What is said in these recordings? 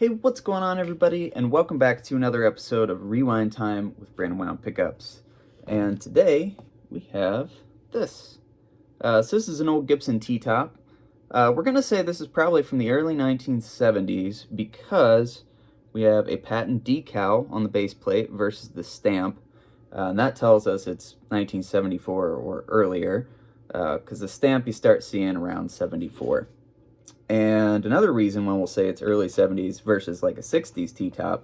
Hey, what's going on, everybody? And welcome back to another episode of Rewind Time with Brandonwound Pickups. And today we have this. So this is an old Gibson Ttop. We're going to say this is probably from the early 1970s because we have a patent decal on the base plate versus the stamp. And that tells us it's 1974 or earlier, because the stamp you start seeing around 74. And another reason why we'll say it's early 70s versus like a 60s Ttop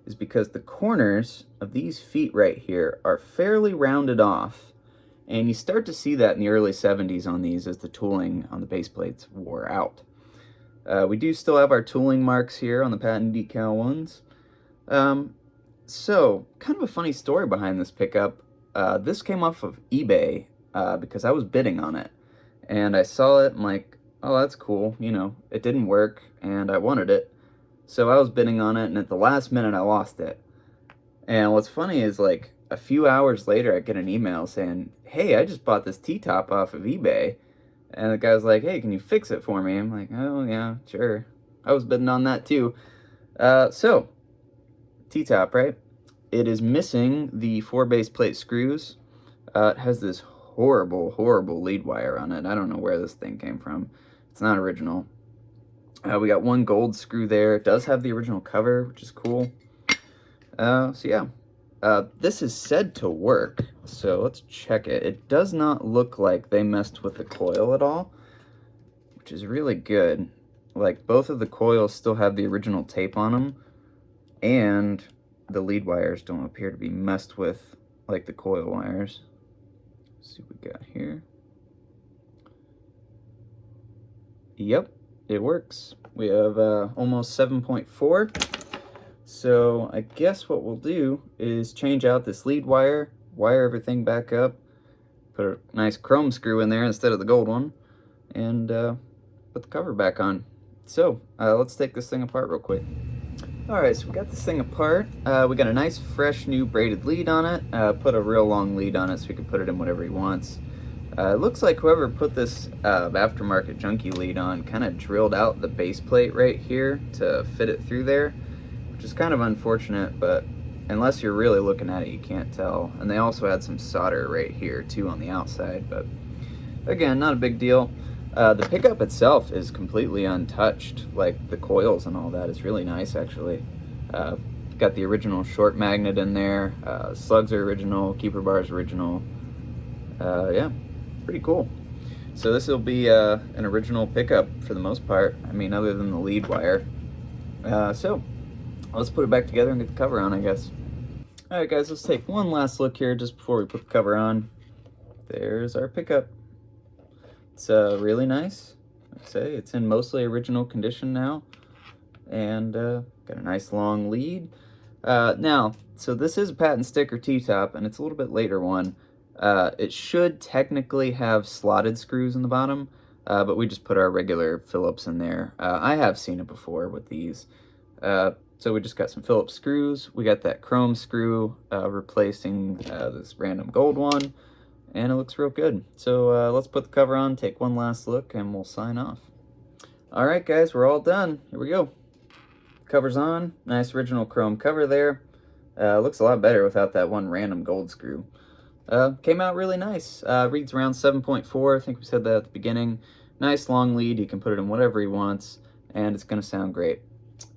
is because the corners of these feet right here are fairly rounded off. And you start to see that in the early 70s on these as the tooling on the base plates wore out. We do still have our tooling marks here on the patent decal ones. So, kind of a funny story behind this pickup. This came off of eBay because I was bidding on it. And I saw it and like, oh, that's cool, you know, it didn't work, and I wanted it. So I was bidding on it, and at the last minute, I lost it. And what's funny is, like, a few hours later, I get an email saying, hey, I just bought this Ttop off of eBay. And the guy's like, hey, can you fix it for me? I'm like, oh, yeah, sure. I was bidding on that, too. So, Ttop, right? It is missing the 4 base plate screws. It has this horrible lead wire on it. I don't know where this thing came from. It's not original. We got one gold screw there. It does have the original cover, which is cool. So yeah, this is said to work, so let's check it. It does not look like they messed with the coil at all, which is really good. Like, both of the coils still have the original tape on them, and the lead wires don't appear to be messed with like the coil wires. Let's see what we got here. Yep, it works. We have almost 7.4. So I guess what we'll do is change out this lead wire, wire everything back up, put a nice chrome screw in there instead of the gold one, and put the cover back on. So let's take this thing apart real quick. Alright, so we got this thing apart. We got a nice fresh new braided lead on it. Put a real long lead on it so we can put it in whatever he wants. It looks like whoever put this aftermarket junky lead on kind of drilled out the base plate right here to fit it through there, which is kind of unfortunate, but unless you're really looking at it, you can't tell. And they also had some solder right here too on the outside, but again, not a big deal. The pickup itself is completely untouched, like the coils and all that. It's really nice, actually. Got the original short magnet in there. Slugs are original, keeper bars original. Yeah. Pretty cool. So this will be an original pickup for the most part. I mean, other than the lead wire. So let's put it back together and get the cover on, I guess. All right, guys, let's take one last look here just before we put the cover on. There's our pickup. It's really nice. I'd say it's in mostly original condition now, and got a nice long lead. Now, so this is a patent sticker Ttop, and it's a little bit later one. It should technically have slotted screws in the bottom, but we just put our regular Phillips in there. I have seen it before with these. So we just got some Phillips screws. We got that chrome screw replacing this random gold one, and it looks real good. So let's put the cover on, take one last look, and we'll sign off. All right, guys, we're all done. Here we go. Cover's on. Nice original chrome cover there. Looks a lot better without that one random gold screw. Came out really nice. Reads around 7.4. I think we said that at the beginning. Nice long lead. He can put it in whatever he wants, and it's going to sound great.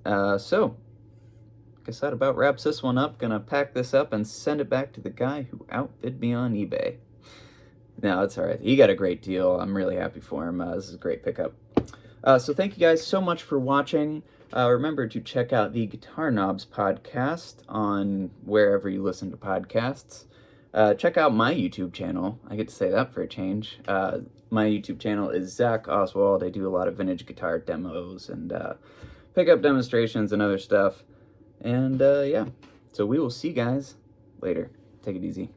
So, I guess that about wraps this one up. Gonna pack this up and send it back to the guy who outbid me on eBay. No, it's alright. He got a great deal. I'm really happy for him. This is a great pickup. So thank you guys so much for watching. Remember to check out the Guitar Knobs podcast on wherever you listen to podcasts. Check out my YouTube channel. I get to say that for a change. My YouTube channel is Zach Oswald. I do a lot of vintage guitar demos and pickup demonstrations and other stuff. And yeah, so we will see you guys later. Take it easy.